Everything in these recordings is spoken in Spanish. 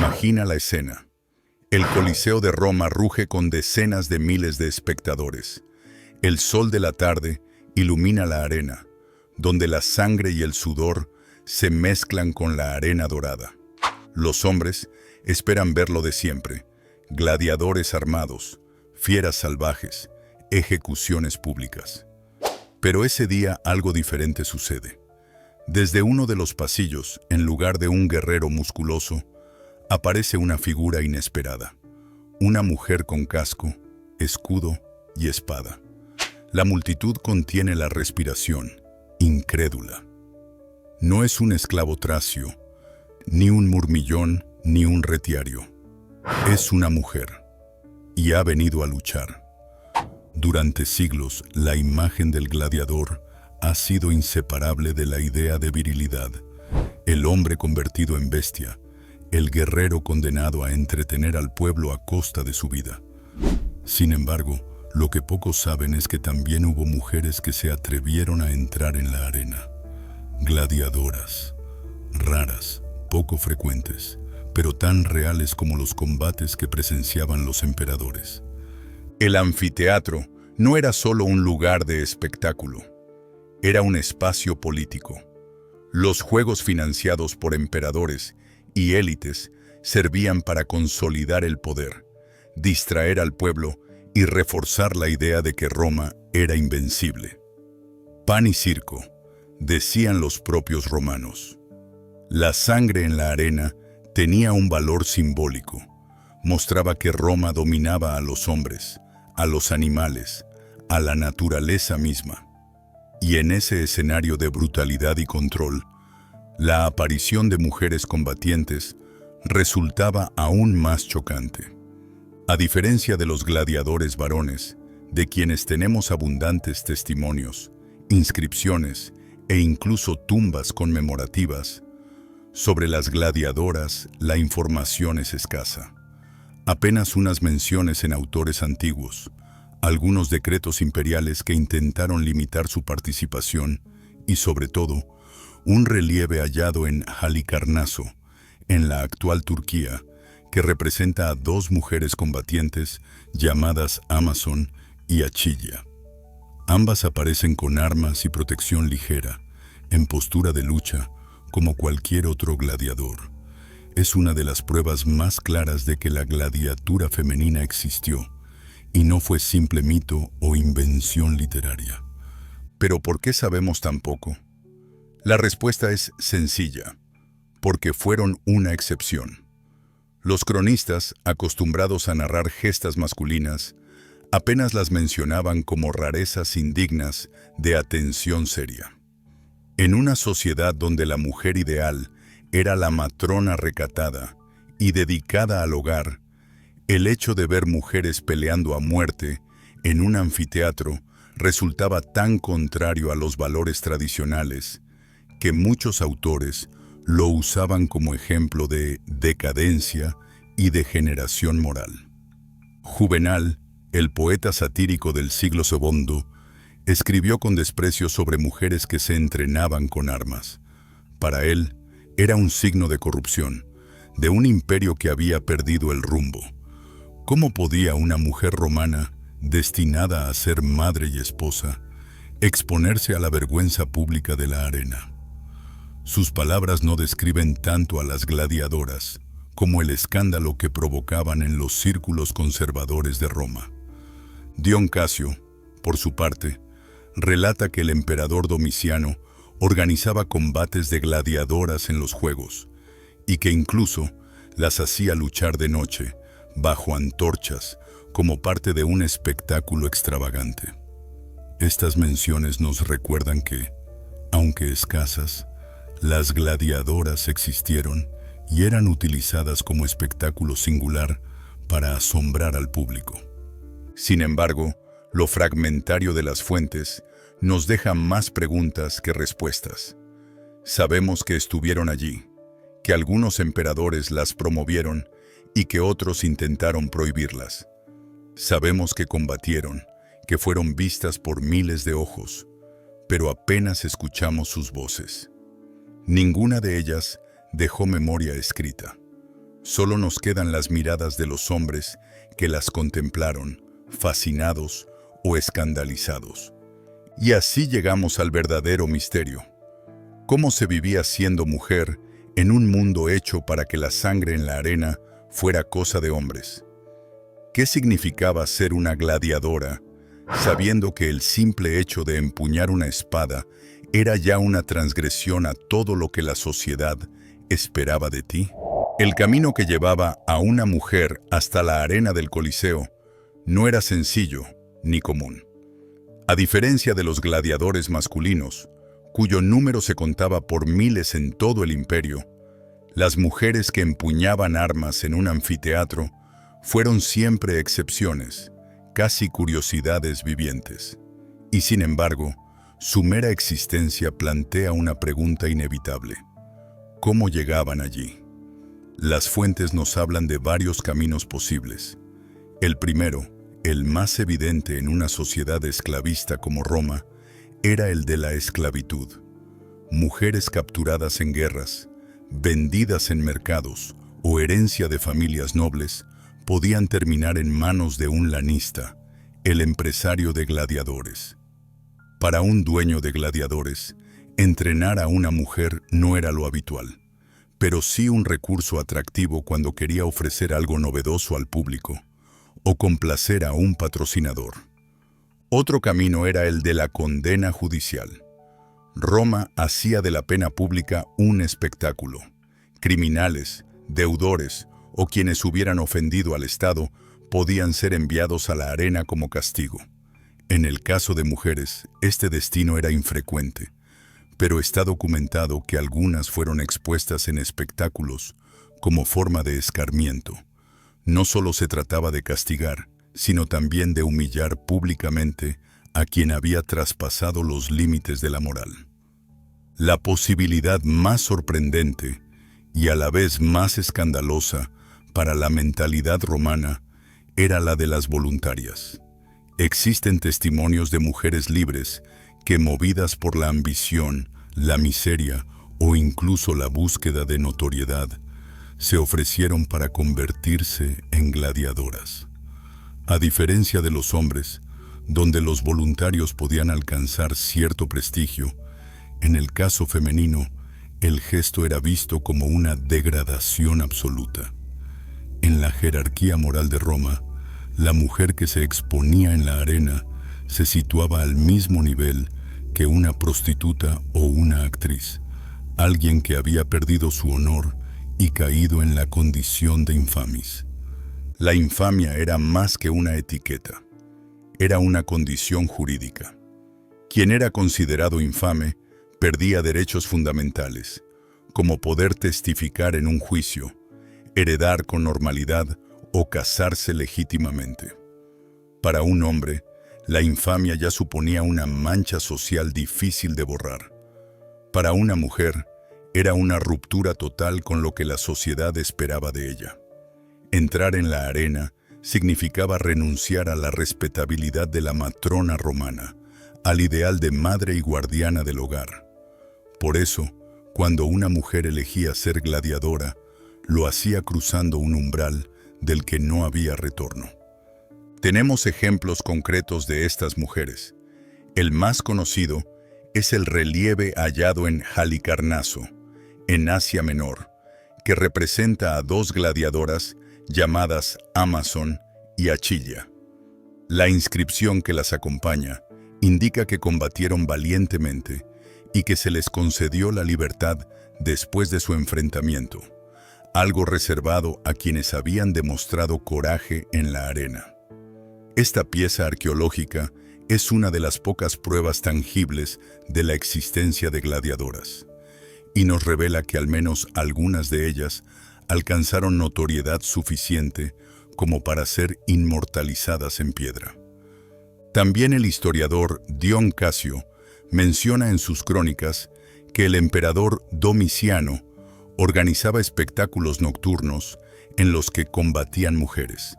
Imagina la escena. El Coliseo de Roma ruge con decenas de miles de espectadores. El sol de la tarde ilumina la arena, donde la sangre y el sudor se mezclan con la arena dorada. Los hombres esperan ver lo de siempre: gladiadores armados, fieras salvajes, ejecuciones públicas. Pero ese día algo diferente sucede. Desde uno de los pasillos, en lugar de un guerrero musculoso, aparece una figura inesperada. Una mujer con casco, escudo y espada. La multitud contiene la respiración, incrédula. No es un esclavo tracio, ni un murmillón, ni un retiario. Es una mujer, y ha venido a luchar. Durante siglos, la imagen del gladiador ha sido inseparable de la idea de virilidad. El hombre convertido en bestia, el guerrero condenado a entretener al pueblo a costa de su vida. Sin embargo, lo que pocos saben es que también hubo mujeres que se atrevieron a entrar en la arena. Gladiadoras, raras, poco frecuentes, pero tan reales como los combates que presenciaban los emperadores. El anfiteatro no era solo un lugar de espectáculo, era un espacio político. Los juegos financiados por emperadores y élites servían para consolidar el poder, distraer al pueblo y reforzar la idea de que Roma era invencible. Pan y circo, decían los propios romanos. La sangre en la arena tenía un valor simbólico. Mostraba que Roma dominaba a los hombres, a los animales, a la naturaleza misma. Y en ese escenario de brutalidad y control, la aparición de mujeres combatientes resultaba aún más chocante. A diferencia de los gladiadores varones, de quienes tenemos abundantes testimonios, inscripciones e incluso tumbas conmemorativas, sobre las gladiadoras la información es escasa. Apenas unas menciones en autores antiguos, algunos decretos imperiales que intentaron limitar su participación y, sobre todo, un relieve hallado en Halicarnaso, en la actual Turquía, que representa a dos mujeres combatientes llamadas Amazon y Achilla. Ambas aparecen con armas y protección ligera, en postura de lucha, como cualquier otro gladiador. Es una de las pruebas más claras de que la gladiatura femenina existió, y no fue simple mito o invención literaria. ¿Pero por qué sabemos tan poco? La respuesta es sencilla: porque fueron una excepción. Los cronistas, acostumbrados a narrar gestas masculinas, apenas las mencionaban como rarezas indignas de atención seria. En una sociedad donde la mujer ideal era la matrona recatada y dedicada al hogar, el hecho de ver mujeres peleando a muerte en un anfiteatro resultaba tan contrario a los valores tradicionales que muchos autores lo usaban como ejemplo de decadencia y degeneración moral. Juvenal, el poeta satírico del siglo II, escribió con desprecio sobre mujeres que se entrenaban con armas. Para él, era un signo de corrupción, de un imperio que había perdido el rumbo. ¿Cómo podía una mujer romana, destinada a ser madre y esposa, exponerse a la vergüenza pública de la arena? Sus palabras no describen tanto a las gladiadoras como el escándalo que provocaban en los círculos conservadores de Roma. Dion Casio, por su parte, relata que el emperador Domiciano organizaba combates de gladiadoras en los juegos y que incluso las hacía luchar de noche, bajo antorchas, como parte de un espectáculo extravagante. Estas menciones nos recuerdan que, aunque escasas, las gladiadoras existieron y eran utilizadas como espectáculo singular para asombrar al público. Sin embargo, lo fragmentario de las fuentes nos deja más preguntas que respuestas. Sabemos que estuvieron allí, que algunos emperadores las promovieron y que otros intentaron prohibirlas. Sabemos que combatieron, que fueron vistas por miles de ojos, pero apenas escuchamos sus voces. Ninguna de ellas dejó memoria escrita. Solo nos quedan las miradas de los hombres que las contemplaron, fascinados o escandalizados. Y así llegamos al verdadero misterio. ¿Cómo se vivía siendo mujer en un mundo hecho para que la sangre en la arena fuera cosa de hombres? ¿Qué significaba ser una gladiadora, sabiendo que el simple hecho de empuñar una espada era ya una transgresión a todo lo que la sociedad esperaba de ti? El camino que llevaba a una mujer hasta la arena del Coliseo no era sencillo ni común. A diferencia de los gladiadores masculinos, cuyo número se contaba por miles en todo el imperio, las mujeres que empuñaban armas en un anfiteatro fueron siempre excepciones, casi curiosidades vivientes. Y sin embargo, su mera existencia plantea una pregunta inevitable. ¿Cómo llegaban allí? Las fuentes nos hablan de varios caminos posibles. El primero, el más evidente en una sociedad esclavista como Roma, era el de la esclavitud. Mujeres capturadas en guerras, vendidas en mercados o herencia de familias nobles, podían terminar en manos de un lanista, el empresario de gladiadores. Para un dueño de gladiadores, entrenar a una mujer no era lo habitual, pero sí un recurso atractivo cuando quería ofrecer algo novedoso al público o complacer a un patrocinador. Otro camino era el de la condena judicial. Roma hacía de la pena pública un espectáculo. Criminales, deudores o quienes hubieran ofendido al Estado podían ser enviados a la arena como castigo. En el caso de mujeres, este destino era infrecuente, pero está documentado que algunas fueron expuestas en espectáculos como forma de escarmiento. No solo se trataba de castigar, sino también de humillar públicamente a quien había traspasado los límites de la moral. La posibilidad más sorprendente y a la vez más escandalosa para la mentalidad romana era la de las voluntarias. Existen testimonios de mujeres libres que, movidas por la ambición, la miseria o incluso la búsqueda de notoriedad, se ofrecieron para convertirse en gladiadoras. A diferencia de los hombres, donde los voluntarios podían alcanzar cierto prestigio, en el caso femenino, el gesto era visto como una degradación absoluta. En la jerarquía moral de Roma, la mujer que se exponía en la arena se situaba al mismo nivel que una prostituta o una actriz, alguien que había perdido su honor y caído en la condición de infamis. La infamia era más que una etiqueta, era una condición jurídica. Quien era considerado infame perdía derechos fundamentales, como poder testificar en un juicio, heredar con normalidad o casarse legítimamente. Para un hombre, la infamia ya suponía una mancha social difícil de borrar. Para una mujer, era una ruptura total con lo que la sociedad esperaba de ella. Entrar en la arena significaba renunciar a la respetabilidad de la matrona romana, al ideal de madre y guardiana del hogar. Por eso, cuando una mujer elegía ser gladiadora, lo hacía cruzando un umbral del que no había retorno. Tenemos ejemplos concretos de estas mujeres. El más conocido es el relieve hallado en Halicarnaso, en Asia Menor, que representa a dos gladiadoras llamadas Amazon y Achilla. La inscripción que las acompaña indica que combatieron valientemente y que se les concedió la libertad después de su enfrentamiento, algo reservado a quienes habían demostrado coraje en la arena. Esta pieza arqueológica es una de las pocas pruebas tangibles de la existencia de gladiadoras, y nos revela que al menos algunas de ellas alcanzaron notoriedad suficiente como para ser inmortalizadas en piedra. También el historiador Dion Casio menciona en sus crónicas que el emperador Domiciano organizaba espectáculos nocturnos en los que combatían mujeres,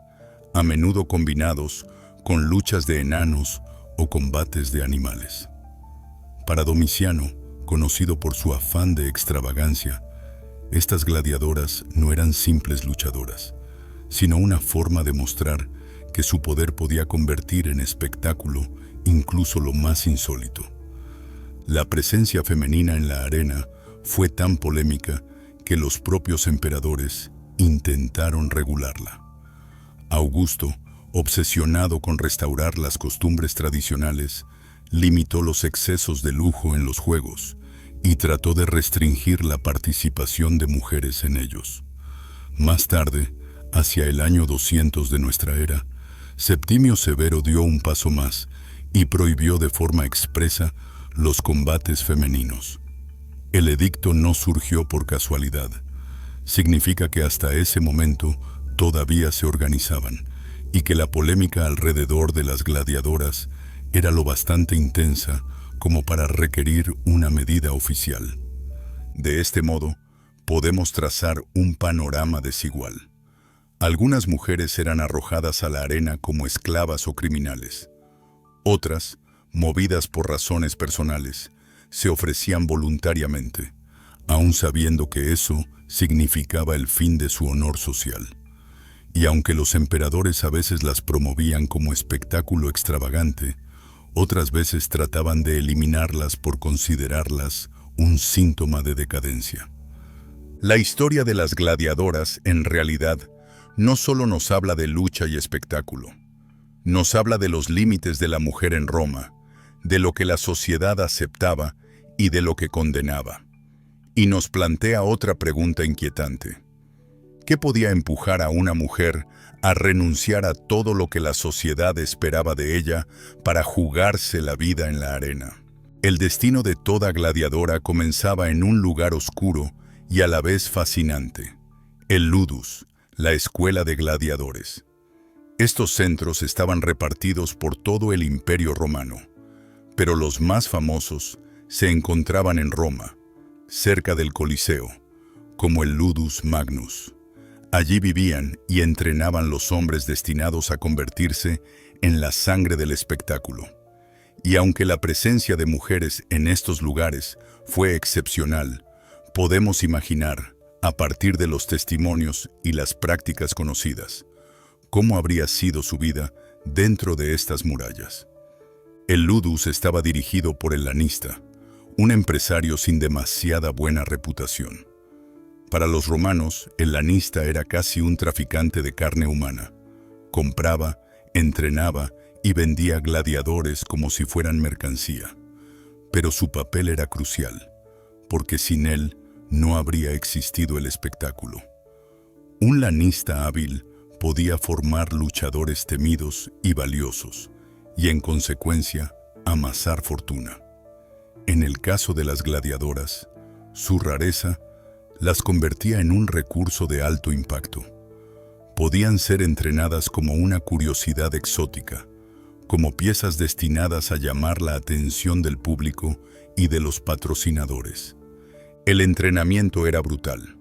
a menudo combinados con luchas de enanos o combates de animales. Para Domiciano, conocido por su afán de extravagancia, Estas gladiadoras no eran simples luchadoras, sino una forma de mostrar que su poder podía convertir en espectáculo incluso lo más insólito. La presencia femenina en la arena fue tan polémica que los propios emperadores intentaron regularla. Augusto, obsesionado con restaurar las costumbres tradicionales, limitó los excesos de lujo en los juegos y trató de restringir la participación de mujeres en ellos. Más tarde, hacia el año 200 de nuestra era, Septimio Severo dio un paso más y prohibió de forma expresa los combates femeninos. El edicto no surgió por casualidad. Significa que hasta ese momento todavía se organizaban y que la polémica alrededor de las gladiadoras era lo bastante intensa como para requerir una medida oficial. De este modo, podemos trazar un panorama desigual. Algunas mujeres eran arrojadas a la arena como esclavas o criminales. Otras, movidas por razones personales, se ofrecían voluntariamente, aun sabiendo que eso significaba el fin de su honor social. Y aunque los emperadores a veces las promovían como espectáculo extravagante, otras veces trataban de eliminarlas por considerarlas un síntoma de decadencia. La historia de las gladiadoras, en realidad, no solo nos habla de lucha y espectáculo. Nos habla de los límites de la mujer en Roma, de lo que la sociedad aceptaba y de lo que condenaba. Y nos plantea otra pregunta inquietante. ¿Qué podía empujar a una mujer a renunciar a todo lo que la sociedad esperaba de ella para jugarse la vida en la arena? El destino de toda gladiadora comenzaba en un lugar oscuro y a la vez fascinante, el Ludus, la escuela de gladiadores. Estos centros estaban repartidos por todo el Imperio Romano, pero los más famosos se encontraban en Roma, cerca del Coliseo, como el Ludus Magnus. Allí vivían y entrenaban los hombres destinados a convertirse en la sangre del espectáculo. Y aunque la presencia de mujeres en estos lugares fue excepcional, podemos imaginar, a partir de los testimonios y las prácticas conocidas, cómo habría sido su vida dentro de estas murallas. El Ludus estaba dirigido por el lanista, un empresario sin demasiada buena reputación. Para los romanos, el lanista era casi un traficante de carne humana. Compraba, entrenaba y vendía gladiadores como si fueran mercancía. Pero su papel era crucial, porque sin él no habría existido el espectáculo. Un lanista hábil podía formar luchadores temidos y valiosos, y en consecuencia, amasar fortuna. En el caso de las gladiadoras, su rareza las convertía en un recurso de alto impacto. Podían ser entrenadas como una curiosidad exótica, como piezas destinadas a llamar la atención del público y de los patrocinadores. El entrenamiento era brutal.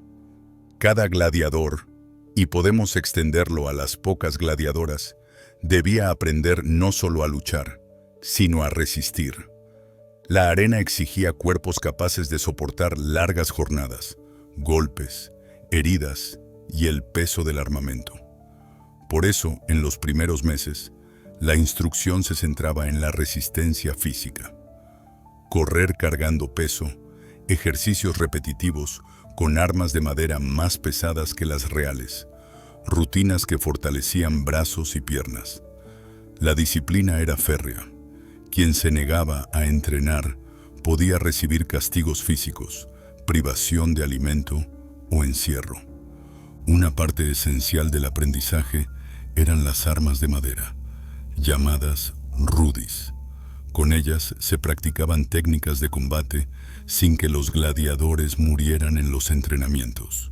Cada gladiador, y podemos extenderlo a las pocas gladiadoras, debía aprender no solo a luchar, sino a resistir. La arena exigía cuerpos capaces de soportar largas jornadas, golpes, heridas y el peso del armamento. Por eso, en los primeros meses, la instrucción se centraba en la resistencia física. Correr cargando peso, ejercicios repetitivos con armas de madera más pesadas que las reales, rutinas que fortalecían brazos y piernas. La disciplina era férrea. Quien se negaba a entrenar podía recibir castigos físicos, privación de alimento o encierro. Una parte esencial del aprendizaje eran las armas de madera, llamadas rudis. Con ellas se practicaban técnicas de combate sin que los gladiadores murieran en los entrenamientos.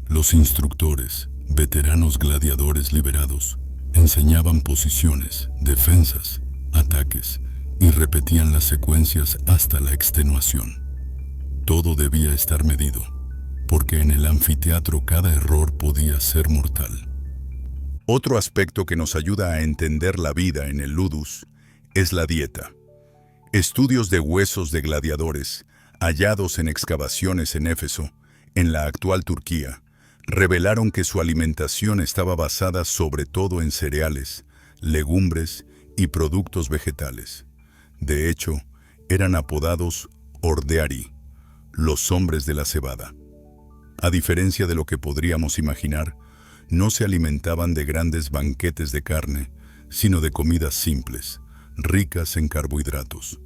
Los instructores, veteranos gladiadores liberados, enseñaban posiciones, defensas, ataques y repetían las secuencias hasta la extenuación. Todo debía estar medido, porque en el anfiteatro cada error podía ser mortal. Otro aspecto que nos ayuda a entender la vida en el Ludus es la dieta. Estudios de huesos de gladiadores, hallados en excavaciones en Éfeso, en la actual Turquía, revelaron que su alimentación estaba basada sobre todo en cereales, legumbres y productos vegetales. De hecho, eran apodados Ordeari, los hombres de la cebada. A diferencia de lo que podríamos imaginar, no se alimentaban de grandes banquetes de carne, sino de comidas simples, ricas en carbohidratos.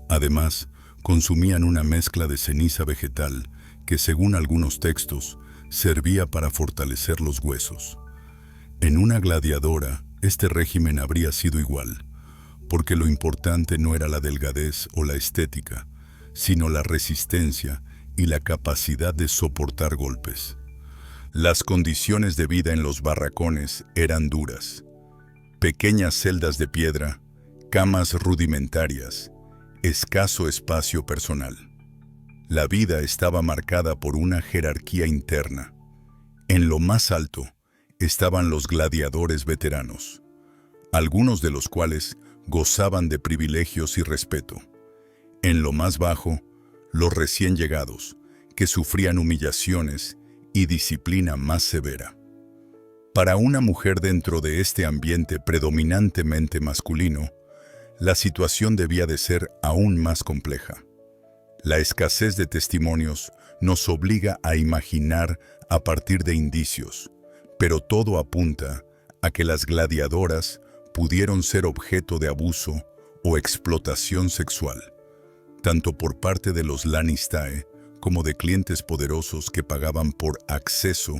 Además, consumían una mezcla de ceniza vegetal que, según algunos textos, servía para fortalecer los huesos. En una gladiadora, este régimen habría sido igual, porque lo importante no era la delgadez o la estética, sino la resistencia y la capacidad de soportar golpes. Las condiciones de vida en los barracones eran duras. Pequeñas celdas de piedra, camas rudimentarias, escaso espacio personal. La vida estaba marcada por una jerarquía interna. En lo más alto estaban los gladiadores veteranos, algunos de los cuales gozaban de privilegios y respeto. En lo más bajo, los recién llegados, que sufrían humillaciones y disciplina más severa. Para una mujer dentro de este ambiente predominantemente masculino, la situación debía de ser aún más compleja. La escasez de testimonios nos obliga a imaginar a partir de indicios, pero todo apunta a que las gladiadoras pudieron ser objeto de abuso o explotación sexual, tanto por parte de los Lanistae como de clientes poderosos que pagaban por acceso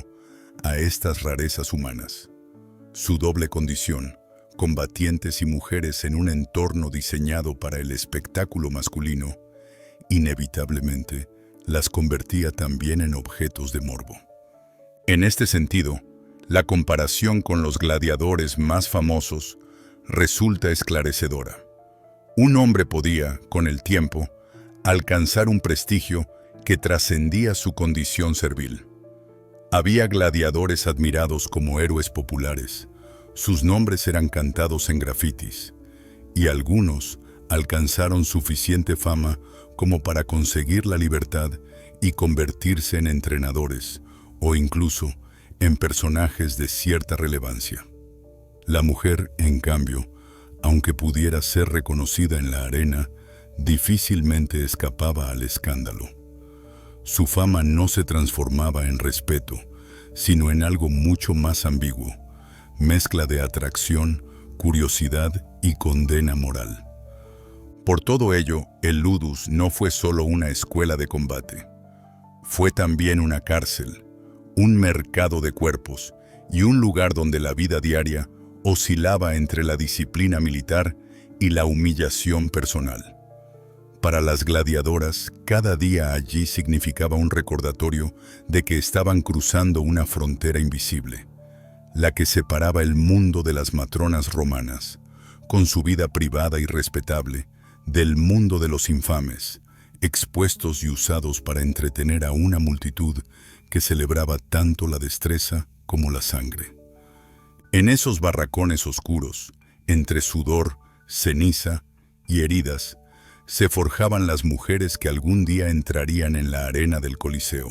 a estas rarezas humanas. Su doble condición, combatientes y mujeres en un entorno diseñado para el espectáculo masculino, inevitablemente las convertía también en objetos de morbo. En este sentido, la comparación con los gladiadores más famosos resulta esclarecedora. Un hombre podía, con el tiempo, alcanzar un prestigio que trascendía su condición servil. Había gladiadores admirados como héroes populares, sus nombres eran cantados en grafitis, y algunos alcanzaron suficiente fama como para conseguir la libertad y convertirse en entrenadores, o incluso en personajes de cierta relevancia. La mujer, en cambio, aunque pudiera ser reconocida en la arena, difícilmente escapaba al escándalo. Su fama no se transformaba en respeto, sino en algo mucho más ambiguo, mezcla de atracción, curiosidad y condena moral. Por todo ello, el ludus no fue solo una escuela de combate. Fue también una cárcel, un mercado de cuerpos y un lugar donde la vida diaria oscilaba entre la disciplina militar y la humillación personal. Para las gladiadoras, cada día allí significaba un recordatorio de que estaban cruzando una frontera invisible, la que separaba el mundo de las matronas romanas, con su vida privada y respetable, del mundo de los infames, expuestos y usados para entretener a una multitud que celebraba tanto la destreza como la sangre. En esos barracones oscuros, entre sudor, ceniza y heridas, se forjaban las mujeres que algún día entrarían en la arena del Coliseo.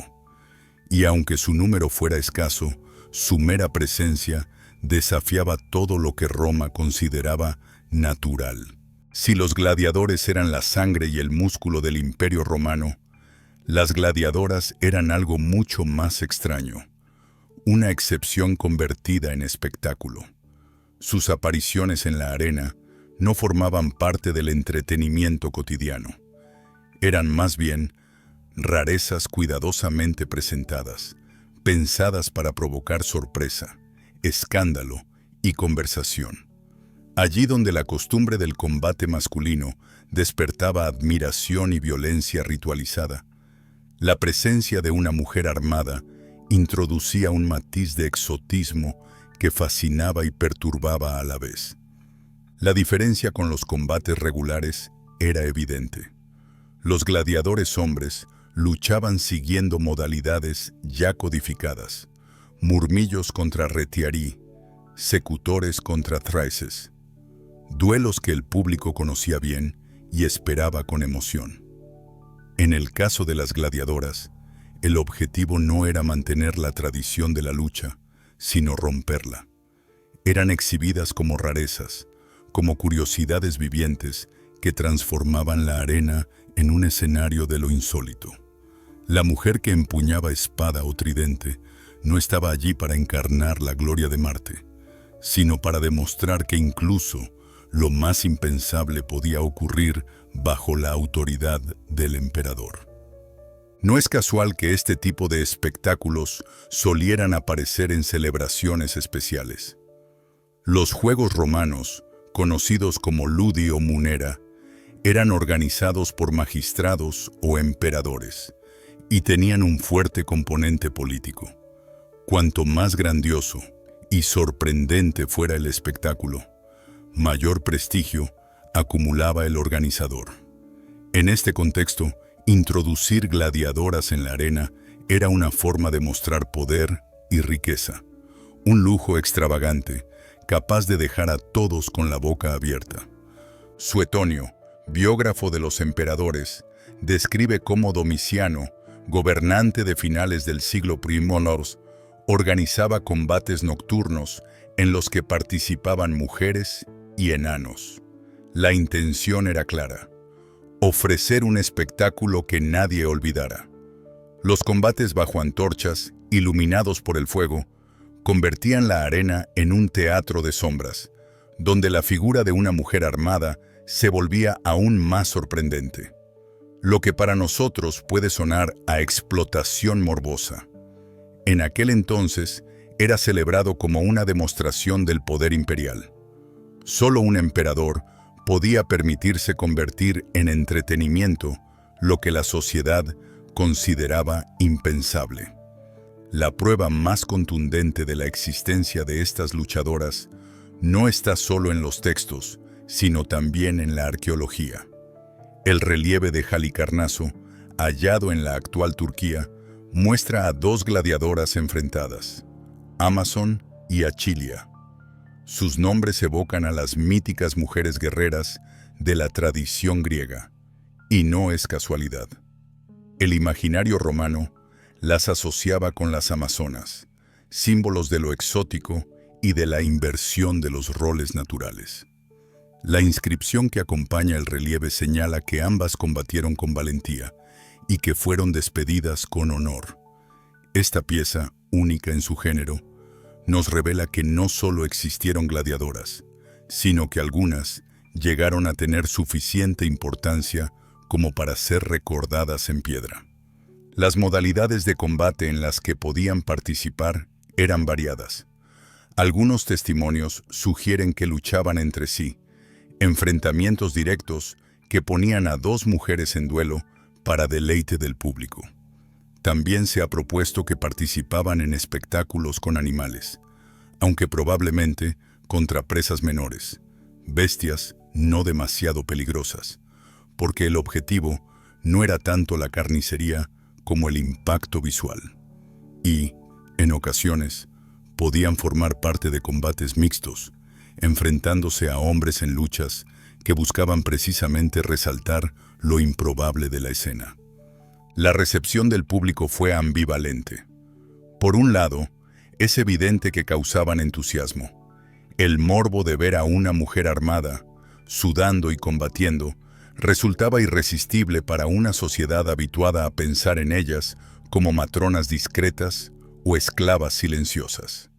Y aunque su número fuera escaso, su mera presencia desafiaba todo lo que Roma consideraba natural. Si los gladiadores eran la sangre y el músculo del Imperio Romano, las gladiadoras eran algo mucho más extraño, una excepción convertida en espectáculo. Sus apariciones en la arena no formaban parte del entretenimiento cotidiano. Eran más bien rarezas cuidadosamente presentadas, pensadas para provocar sorpresa, escándalo y conversación. Allí donde la costumbre del combate masculino despertaba admiración y violencia ritualizada, la presencia de una mujer armada introducía un matiz de exotismo que fascinaba y perturbaba a la vez. La diferencia con los combates regulares era evidente. Los gladiadores hombres luchaban siguiendo modalidades ya codificadas: murmillos contra retiarii, secutores contra thraces, duelos que el público conocía bien y esperaba con emoción. En el caso de las gladiadoras, El objetivo no era mantener la tradición de la lucha, sino romperla. Eran exhibidas como rarezas, como curiosidades vivientes que transformaban la arena en un escenario de lo insólito. La mujer que empuñaba espada o tridente no estaba allí para encarnar la gloria de Marte, sino para demostrar que incluso lo más impensable podía ocurrir bajo la autoridad del emperador. No es casual que este tipo de espectáculos solieran aparecer en celebraciones especiales. Los Juegos Romanos, conocidos como Ludi o Munera, eran organizados por magistrados o emperadores y tenían un fuerte componente político. Cuanto más grandioso y sorprendente fuera el espectáculo, mayor prestigio acumulaba el organizador. En este contexto, introducir gladiadoras en la arena era una forma de mostrar poder y riqueza, un lujo extravagante, capaz de dejar a todos con la boca abierta. Suetonio, biógrafo de los emperadores, describe cómo Domiciano, gobernante de finales del siglo I, organizaba combates nocturnos en los que participaban mujeres y enanos. La intención era clara: ofrecer un espectáculo que nadie olvidara. Los combates bajo antorchas, iluminados por el fuego, convertían la arena en un teatro de sombras, donde la figura de una mujer armada se volvía aún más sorprendente. Lo que para nosotros puede sonar a explotación morbosa, en aquel entonces era celebrado como una demostración del poder imperial. Solo un emperador podía permitirse convertir en entretenimiento lo que la sociedad consideraba impensable. La prueba más contundente de la existencia de estas luchadoras no está solo en los textos, sino también en la arqueología. El relieve de Halicarnaso, hallado en la actual Turquía, muestra a dos gladiadoras enfrentadas, Amazon y Achilia. Sus nombres evocan a las míticas mujeres guerreras de la tradición griega, y no es casualidad. El imaginario romano las asociaba con las amazonas, símbolos de lo exótico y de la inversión de los roles naturales. La inscripción que acompaña el relieve señala que ambas combatieron con valentía y que fueron despedidas con honor. Esta pieza, única en su género, nos revela que no solo existieron gladiadoras, sino que algunas llegaron a tener suficiente importancia como para ser recordadas en piedra. Las modalidades de combate en las que podían participar eran variadas. Algunos testimonios sugieren que luchaban entre sí, enfrentamientos directos que ponían a dos mujeres en duelo para deleite del público. También se ha propuesto que participaban en espectáculos con animales, aunque probablemente contra presas menores, bestias no demasiado peligrosas, porque el objetivo no era tanto la carnicería como el impacto visual. Y, en ocasiones, podían formar parte de combates mixtos, enfrentándose a hombres en luchas que buscaban precisamente resaltar lo improbable de la escena. La recepción del público fue ambivalente. Por un lado, es evidente que causaban entusiasmo. El morbo de ver a una mujer armada, sudando y combatiendo, resultaba irresistible para una sociedad habituada a pensar en ellas como matronas discretas o esclavas silenciosas.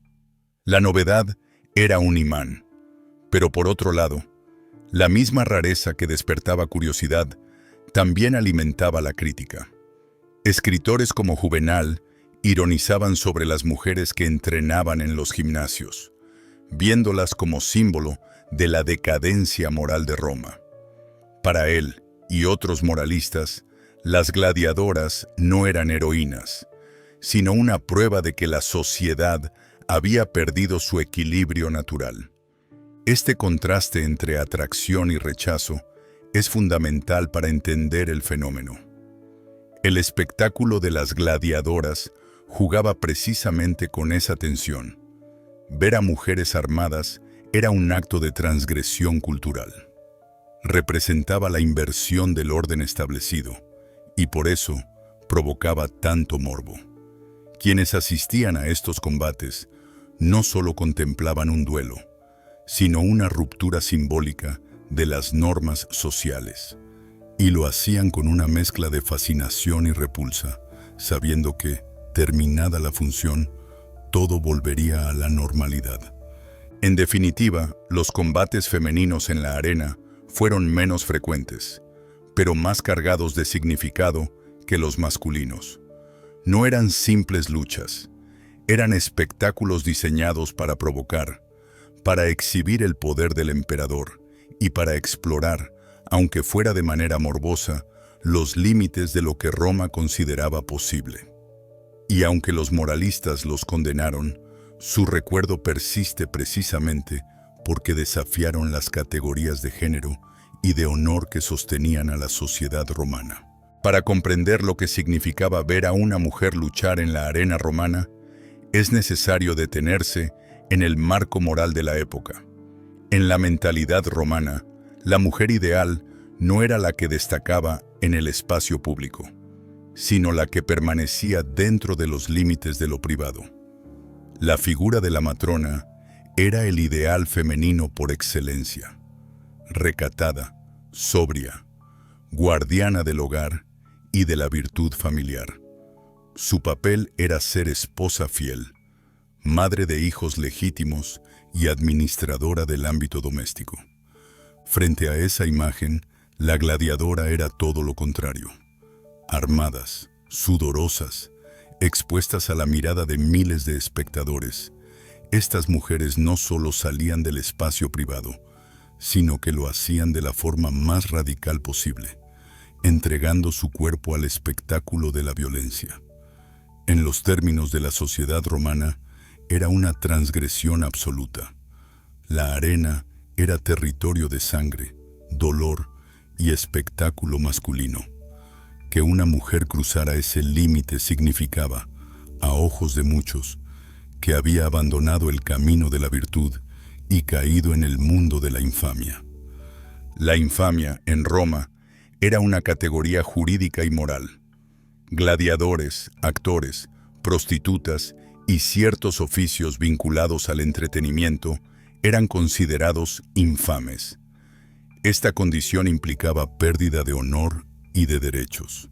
La novedad era un imán, pero por otro lado, la misma rareza que despertaba curiosidad también alimentaba la crítica. Escritores como Juvenal ironizaban sobre las mujeres que entrenaban en los gimnasios, viéndolas como símbolo de la decadencia moral de Roma. Para él y otros moralistas, las gladiadoras no eran heroínas, sino una prueba de que la sociedad había perdido su equilibrio natural. Este contraste entre atracción y rechazo es fundamental para entender el fenómeno. El espectáculo de las gladiadoras jugaba precisamente con esa tensión. Ver a mujeres armadas era un acto de transgresión cultural. Representaba la inversión del orden establecido, y por eso provocaba tanto morbo. Quienes asistían a estos combates no solo contemplaban un duelo, sino una ruptura simbólica de las normas sociales. Y lo hacían con una mezcla de fascinación y repulsa, sabiendo que, terminada la función, todo volvería a la normalidad. En definitiva, los combates femeninos en la arena fueron menos frecuentes, pero más cargados de significado que los masculinos. No eran simples luchas, eran espectáculos diseñados para provocar, para exhibir el poder del emperador y para explorar, aunque fuera de manera morbosa, los límites de lo que Roma consideraba posible. Y aunque los moralistas los condenaron, su recuerdo persiste precisamente porque desafiaron las categorías de género y de honor que sostenían a la sociedad romana. Para comprender lo que significaba ver a una mujer luchar en la arena romana, es necesario detenerse en el marco moral de la época. En la mentalidad romana, la mujer ideal no era la que destacaba en el espacio público, sino la que permanecía dentro de los límites de lo privado. La figura de la matrona era el ideal femenino por excelencia. Recatada, sobria, guardiana del hogar y de la virtud familiar. Su papel era ser esposa fiel, madre de hijos legítimos y administradora del ámbito doméstico. Frente a esa imagen, la gladiadora era todo lo contrario. Armadas, sudorosas, expuestas a la mirada de miles de espectadores, estas mujeres no solo salían del espacio privado, sino que lo hacían de la forma más radical posible, entregando su cuerpo al espectáculo de la violencia. En los términos de la sociedad romana, era una transgresión absoluta. La arena era territorio de sangre, dolor y espectáculo masculino. Que una mujer cruzara ese límite significaba, a ojos de muchos, que había abandonado el camino de la virtud y caído en el mundo de la infamia. La infamia, en Roma, era una categoría jurídica y moral. Gladiadores, actores, prostitutas y ciertos oficios vinculados al entretenimiento eran considerados infames. Esta condición implicaba pérdida de honor y de derechos.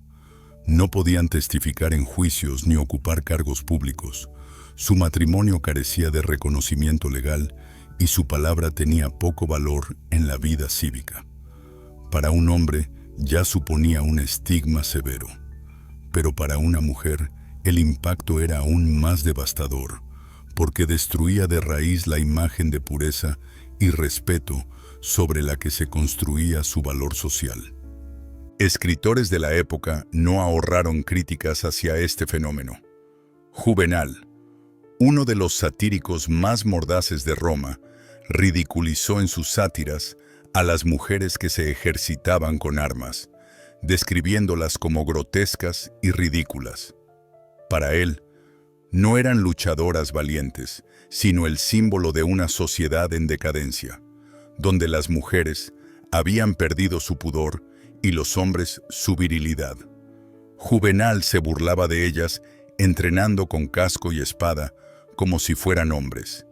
No podían testificar en juicios ni ocupar cargos públicos. Su matrimonio carecía de reconocimiento legal y su palabra tenía poco valor en la vida cívica. Para un hombre ya suponía un estigma severo, pero para una mujer el impacto era aún más devastador, porque destruía de raíz la imagen de pureza y respeto sobre la que se construía su valor social. Escritores de la época no ahorraron críticas hacia este fenómeno. Juvenal, uno de los satíricos más mordaces de Roma, ridiculizó en sus sátiras a las mujeres que se ejercitaban con armas, describiéndolas como grotescas y ridículas. Para él, no eran luchadoras valientes, sino el símbolo de una sociedad en decadencia, donde las mujeres habían perdido su pudor y los hombres su virilidad. Juvenal se burlaba de ellas entrenando con casco y espada como si fueran hombres,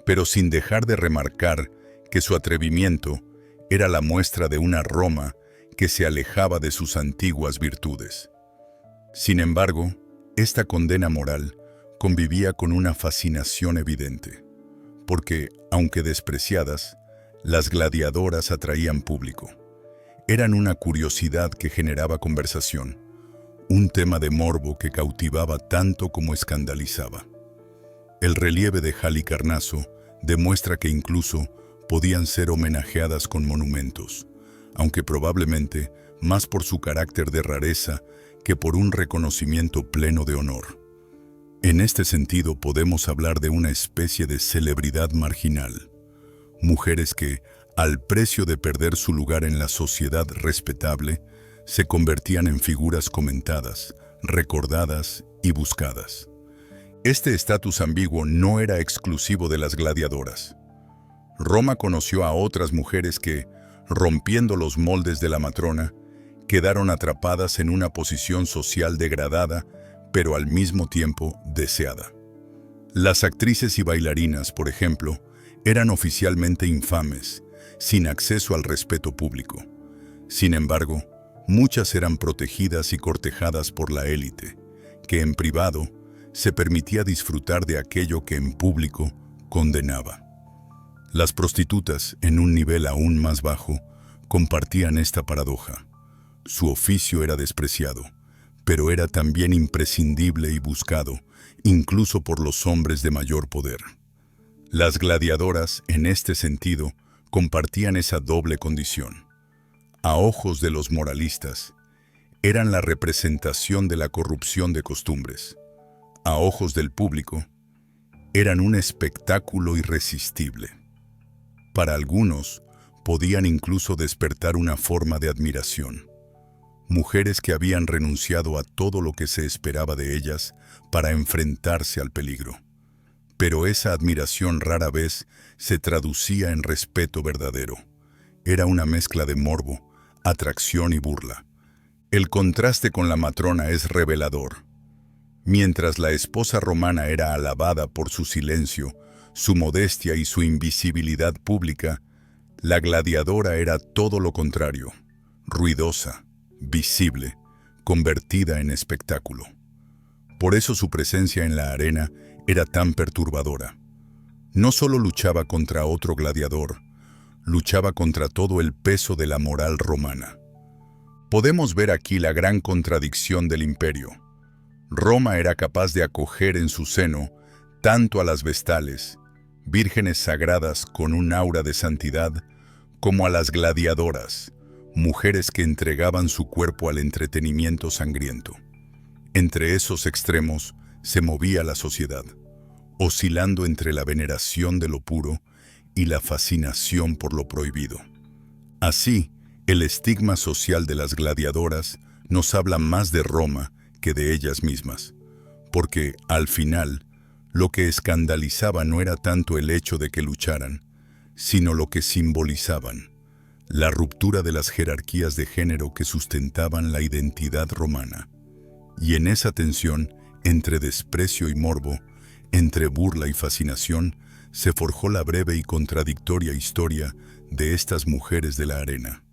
pero sin dejar de remarcar que su atrevimiento era la muestra de una Roma que se alejaba de sus antiguas virtudes. Sin embargo, esta condena moral convivía con una fascinación evidente, porque, aunque despreciadas, las gladiadoras atraían público. Eran una curiosidad que generaba conversación, un tema de morbo que cautivaba tanto como escandalizaba. El relieve de Halicarnaso demuestra que incluso podían ser homenajeadas con monumentos, aunque probablemente más por su carácter de rareza que por un reconocimiento pleno de honor. En este sentido podemos hablar de una especie de celebridad marginal. Mujeres que, al precio de perder su lugar en la sociedad respetable, se convertían en figuras comentadas, recordadas y buscadas. Este estatus ambiguo no era exclusivo de las gladiadoras. Roma conoció a otras mujeres que, rompiendo los moldes de la matrona, quedaron atrapadas en una posición social degradada, pero al mismo tiempo deseada. Las actrices y bailarinas, por ejemplo, eran oficialmente infames, sin acceso al respeto público. Sin embargo, muchas eran protegidas y cortejadas por la élite, que en privado se permitía disfrutar de aquello que en público condenaba. Las prostitutas, en un nivel aún más bajo, compartían esta paradoja. Su oficio era despreciado, pero era también imprescindible y buscado, incluso por los hombres de mayor poder. Las gladiadoras, en este sentido, compartían esa doble condición. A ojos de los moralistas, eran la representación de la corrupción de costumbres. A ojos del público, eran un espectáculo irresistible. Para algunos, podían incluso despertar una forma de admiración. Mujeres que habían renunciado a todo lo que se esperaba de ellas para enfrentarse al peligro. Pero esa admiración rara vez se traducía en respeto verdadero. Era una mezcla de morbo, atracción y burla. El contraste con la matrona es revelador. Mientras la esposa romana era alabada por su silencio, su modestia y su invisibilidad pública, la gladiadora era todo lo contrario, ruidosa, visible, convertida en espectáculo. Por eso su presencia en la arena era tan perturbadora. No solo luchaba contra otro gladiador, luchaba contra todo el peso de la moral romana. Podemos ver aquí la gran contradicción del imperio. Roma era capaz de acoger en su seno tanto a las vestales, vírgenes sagradas con un aura de santidad, como a las gladiadoras, mujeres que entregaban su cuerpo al entretenimiento sangriento. Entre esos extremos se movía la sociedad, oscilando entre la veneración de lo puro y la fascinación por lo prohibido. Así, el estigma social de las gladiadoras nos habla más de Roma que de ellas mismas, porque, al final, lo que escandalizaba no era tanto el hecho de que lucharan, sino lo que simbolizaban, la ruptura de las jerarquías de género que sustentaban la identidad romana. Y en esa tensión, entre desprecio y morbo, entre burla y fascinación, se forjó la breve y contradictoria historia de estas mujeres de la arena.